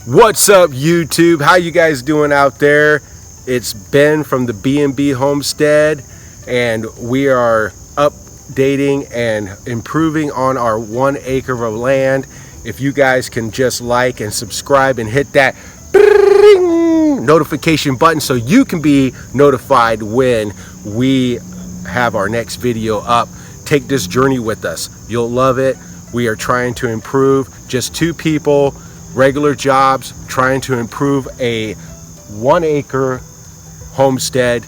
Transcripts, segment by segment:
What's up, YouTube? How you guys doing out there? It's Ben from the BnB Homestead, and we are updating and improving on our 1 acre of land. If you guys can just like and subscribe and hit that notification button so you can be notified when we have our next video up. Take this journey with us. You'll love it. We are trying to improve. Just 2 people, regular jobs, trying to improve a 1 acre homestead.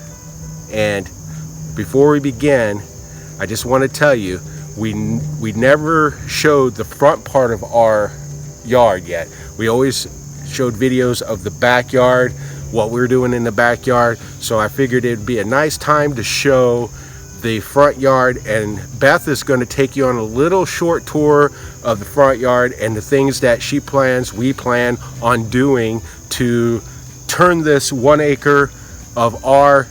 And before we begin, I just want to tell you, we never showed the front part of our yard yet. We always showed videos of the backyard, what we're doing in the backyard. So I figured it'd be a nice time to show the front yard, and Beth is going to take you on a little short tour of the front yard and the things that we plan on doing to turn this 1 acre of our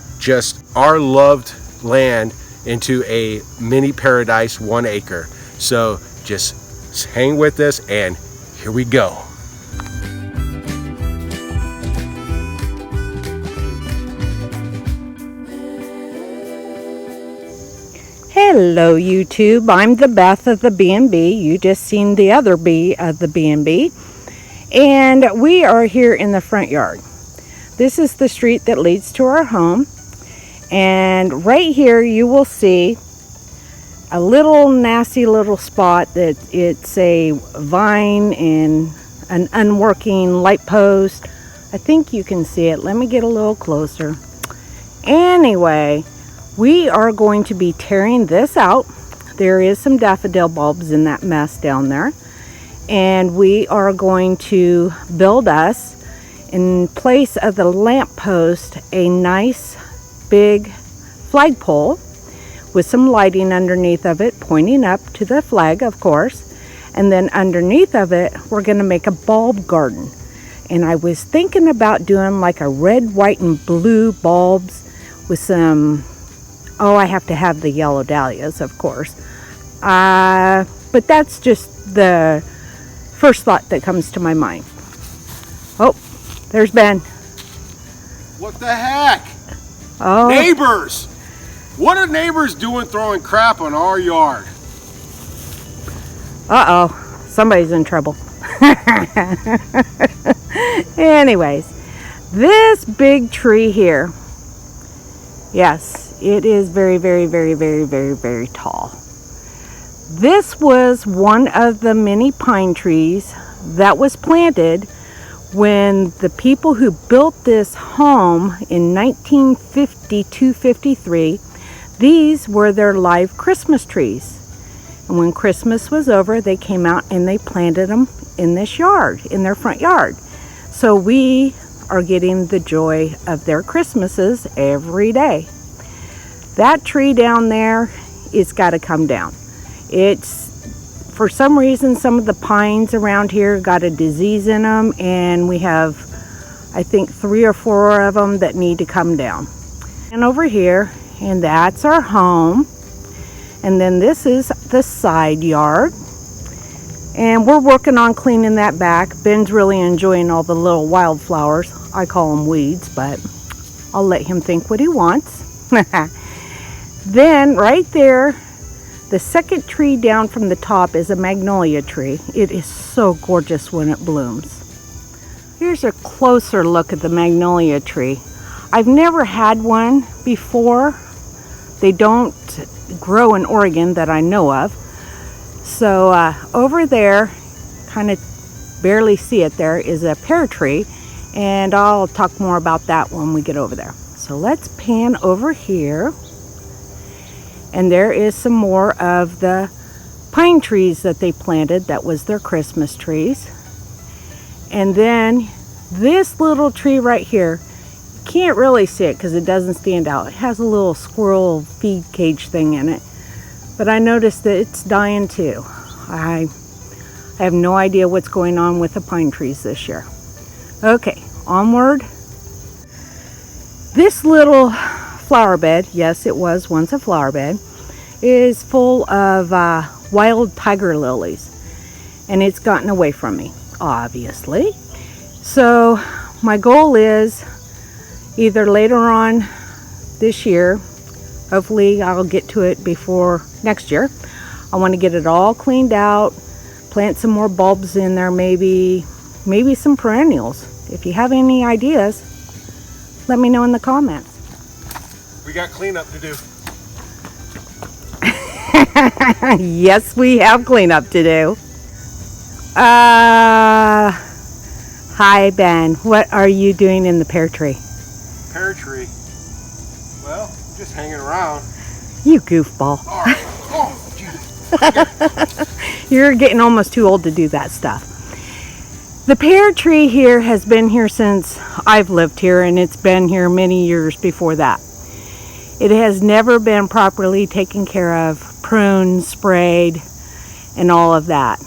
loved land into a mini paradise 1 acre. So just hang with us, and here we go. Hello YouTube, I'm the Beth of the BnB. You just seen the other B of the BnB. And we are here in the front yard. This is the street that leads to our home. And right here you will see a little nasty little spot that it's a vine and an unworking light post. I think you can see it. Let me get a little closer. Anyway, we are going to be tearing this out. There is some daffodil bulbs in that mess down there. And we are going to build us, in place of the lamp post, a nice big flagpole with some lighting underneath of it, pointing up to the flag, of course. And then underneath of it, we're going to make a bulb garden. And I was thinking about doing like a red, white, and blue bulbs with some... Oh, I have to have the yellow dahlias, of course. But that's just the first thought that comes to my mind. Oh, there's Ben. What the heck? Oh. Neighbors! What are neighbors doing throwing crap on our yard? Uh-oh, somebody's in trouble. Anyways, this big tree here, yes, it is very, very, very, very, very, very tall. This was one of the many pine trees that was planted when the people who built this home in 1952-53, these were their live Christmas trees. And when Christmas was over, they came out and they planted them in this yard, in their front yard. So we are getting the joy of their Christmases every day. That tree down there, it's got to come down. It's, for some reason, some of the pines around here got a disease in them, and we have, I think, 3 or 4 of them that need to come down. And over here, and that's our home. And then this is the side yard. And we're working on cleaning that back. Ben's really enjoying all the little wildflowers. I call them weeds, but I'll let him think what he wants. Then right there, the second tree down from the top is a magnolia tree. It is so gorgeous when it blooms. Here's a closer look at the magnolia tree. I've never had one before. They don't grow in Oregon that I know of. So over there, kind of barely see it there, is a pear tree. And I'll talk more about that when we get over there. So let's pan over here. And there is some more of the pine trees that they planted. That was their Christmas trees. And then this little tree right here, can't really see it because it doesn't stand out. It has a little squirrel feed cage thing in it. But I noticed that it's dying too. I have no idea what's going on with the pine trees this year. Okay, onward. This little flower bed, yes, it was once a flower bed, is full of wild tiger lilies. And it's gotten away from me, obviously. So my goal is either later on this year, hopefully I'll get to it before next year. I want to get it all cleaned out, plant some more bulbs in there, maybe some perennials. If you have any ideas, let me know in the comments. We got cleanup to do. Yes, we have cleanup to do. Hi Ben, what are you doing in the pear tree? Pear tree. Well, just hanging around. You goofball. Oh, Jesus. You're getting almost too old to do that stuff. The pear tree here has been here since I've lived here, and it's been here many years before that. It has never been properly taken care of, pruned, sprayed, and all of that.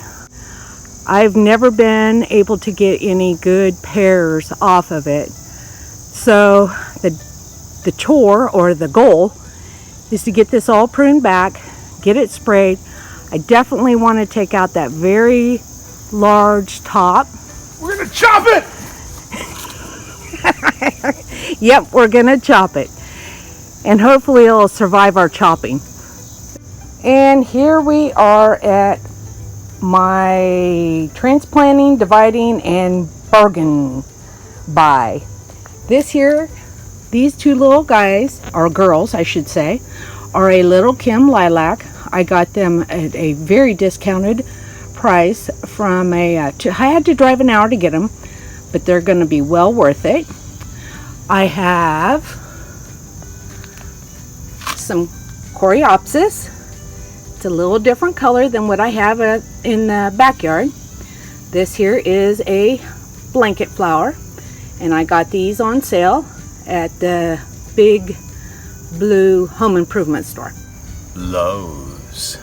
I've never been able to get any good pears off of it. So the chore, or the goal, is to get this all pruned back, get it sprayed. I definitely want to take out that very large top. We're gonna chop it! Yep, we're gonna chop it. And hopefully it'll survive our chopping. And here we are at my transplanting, dividing, and bargain buy. These two little guys, or girls I should say, are a little Kim lilac. I got them at a very discounted price from I had to drive an hour to get them, but they're going to be well worth it. I have some coreopsis. It's a little different color than what I have in the backyard. This here is a blanket flower, and I got these on sale at the BnB Home Improvement store. Lowe's.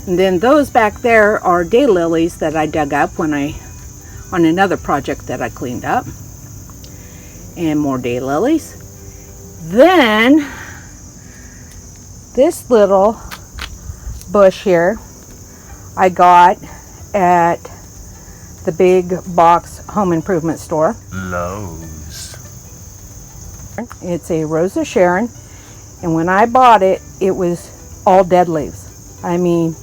And then those back there are daylilies that I dug up on another project that I cleaned up. And more daylilies. Then this little bush here I got at the big box home improvement store. Lowe's. It's a Rose of Sharon, and when I bought it, it was all dead leaves. I mean,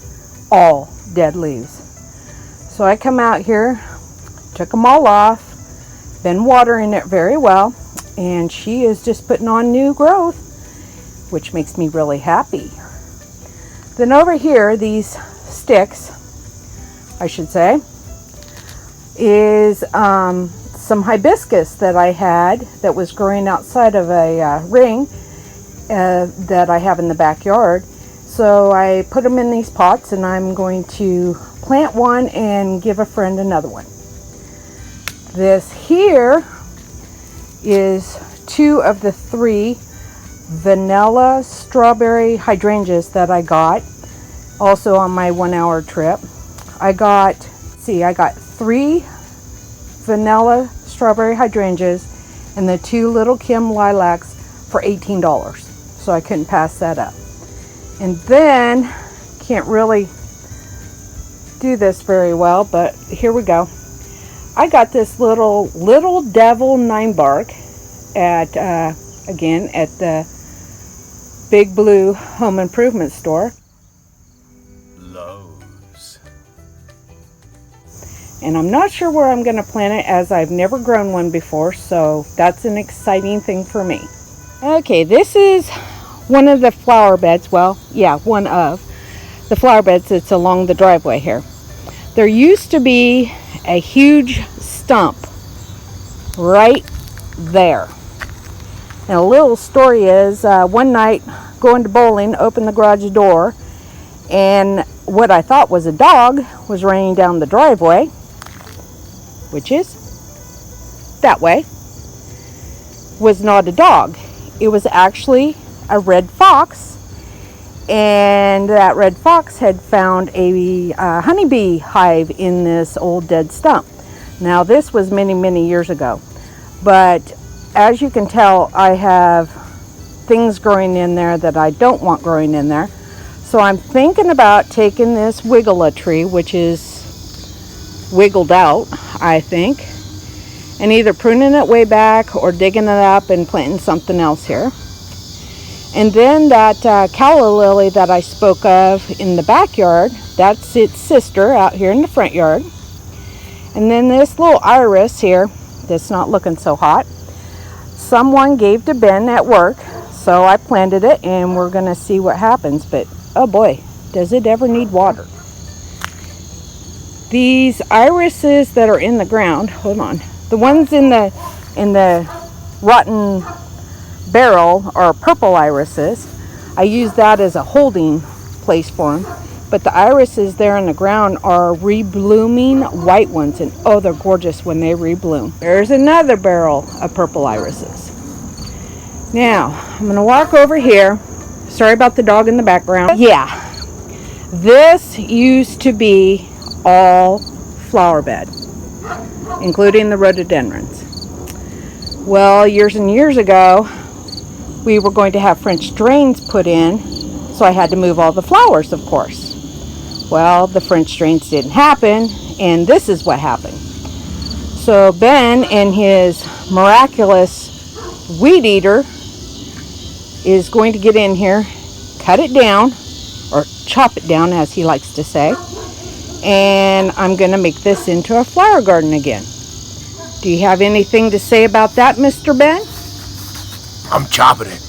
all dead leaves. So I come out here, took them all off, been watering it very well, and she is just putting on new growth, which makes me really happy. Then over here, these sticks, I should say, is some hibiscus that I had that was growing outside of a ring that I have in the backyard. So I put them in these pots, and I'm going to plant one and give a friend another one. This here is 2 of the 3 vanilla strawberry hydrangeas that I got also on my 1-hour trip. I got 3 vanilla strawberry hydrangeas and the 2 little Kim lilacs for $18. So I couldn't pass that up. And then, can't really do this very well, but here we go. I got this little devil 9-bark at again at the Big Blue Home Improvement store. Lowe's. And I'm not sure where I'm going to plant it, as I've never grown one before, so that's an exciting thing for me. Okay, this is one of the flower beds. Well, yeah, one of the flower beds that's along the driveway here. There used to be a huge stump right there. And a little story is, one night going to bowling, opened the garage door, and what I thought was a dog was running down the driveway, which is that way, was not a dog. It was actually a red fox, and that red fox had found a honeybee hive in this old dead stump. Now this was many years ago, but as you can tell, I have things growing in there that I don't want growing in there. So I'm thinking about taking this wiggle tree, which is wiggled out. I think, and either pruning it way back or digging it up and planting something else here. And then that calla lily that I spoke of in the backyard, that's its sister out here in the front yard. And then this little iris here that's not looking so hot, someone gave to Ben at work, so I planted it and we're gonna see what happens. But oh boy, does it ever need water. These irises that are in the ground, hold on, the ones in the rotten barrel are purple irises. I use that as a holding place for them. But the irises there in the ground are reblooming white ones, and oh, they're gorgeous when they rebloom. There's another barrel of purple irises. Now, I'm going to walk over here. Sorry about the dog in the background. Yeah, this used to be all flower bed, including the rhododendrons. Well, years and years ago, we were going to have French drains put in, so I had to move all the flowers, of course. Well, the French drains didn't happen, and this is what happened. So Ben and his miraculous weed eater is going to get in here, cut it down, or chop it down as he likes to say, and I'm going to make this into a flower garden again. Do you have anything to say about that, Mr. Ben? I'm chopping it.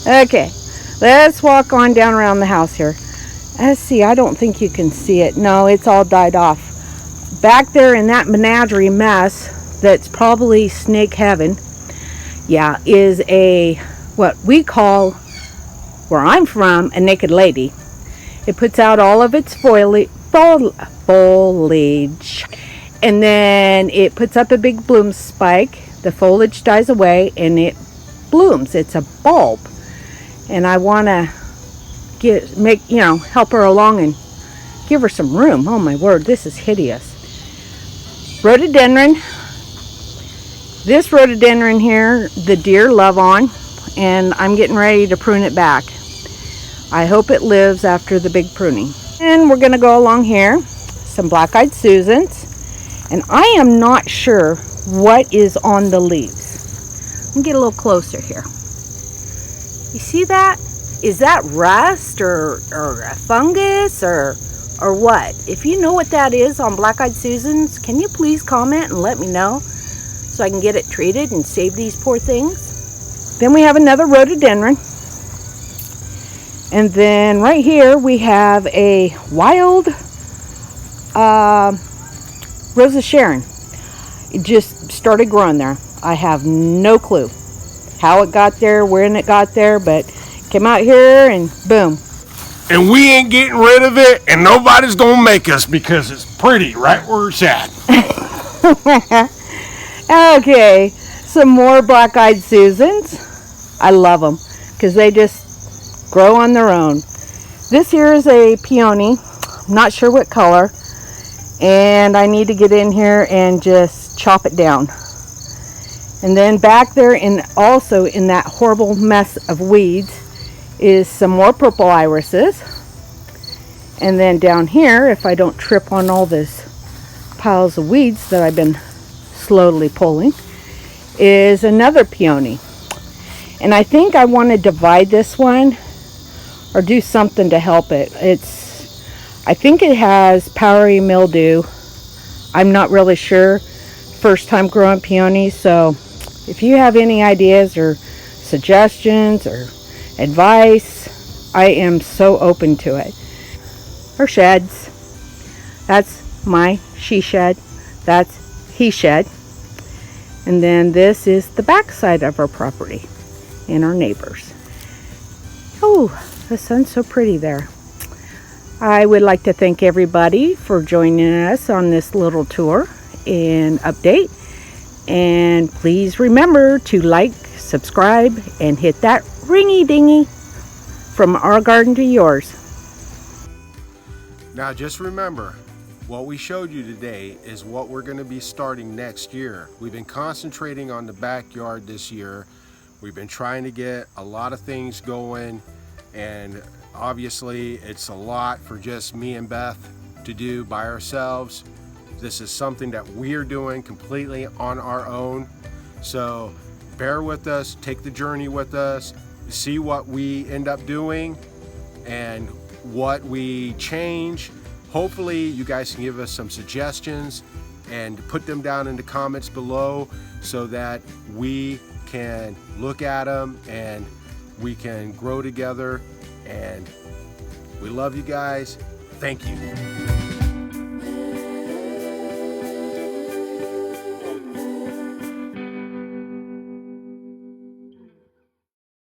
Okay, let's walk on down around the house here. Let's see, I don't think you can see it. No, it's all died off. Back there in that menagerie mess, that's probably snake heaven, yeah, is a, what we call, where I'm from, a naked lady. It puts out all of its foliage, and then it puts up a big bloom spike. The foliage dies away and it blooms. It's a bulb, and I want to help her along and give her some room. Oh my word, this is hideous. Rhododendron. This rhododendron here, the deer love on, and I'm getting ready to prune it back. I hope it lives after the big pruning. And we're going to go along here, some black-eyed Susans, and I am not sure what is on the leaves. Let me get a little closer here. You see that? Is that rust or a fungus or what? If you know what that is on black-eyed Susans, can you please comment and let me know so I can get it treated and save these poor things? Then we have another rhododendron. And then right here we have a wild Rosa Sharon. It just started growing there. I have no clue how it got there, when it got there, but came out here and boom. And we ain't getting rid of it, and nobody's gonna make us, because it's pretty right where it's at. Okay, some more black-eyed Susans. I love them because they just grow on their own. This here is a peony. I'm not sure what color, and I need to get in here and just chop it down. And then back there, also in that horrible mess of weeds, is some more purple irises. And then down here, if I don't trip on all this piles of weeds that I've been slowly pulling, is another peony. And I think I want to divide this one or do something to help it. I think it has powdery mildew. I'm not really sure. First time growing peonies, so if you have any ideas or suggestions or advice, I am so open to it. Or sheds. That's my she shed. That's he shed. And then this is the back side of our property and our neighbors. Oh, the sun's so pretty there. I would like to thank everybody for joining us on this little tour and update. And please remember to like, subscribe, and hit that ringy dingy from our garden to yours. Now just remember, what we showed you today is what we're going to be starting next year. We've been concentrating on the backyard this year. We've been trying to get a lot of things going, and obviously it's a lot for just me and Beth to do by ourselves. This is something that we're doing completely on our own. So bear with us, take the journey with us, see what we end up doing and what we change. Hopefully you guys can give us some suggestions and put them down in the comments below so that we can look at them and we can grow together. And we love you guys. Thank you.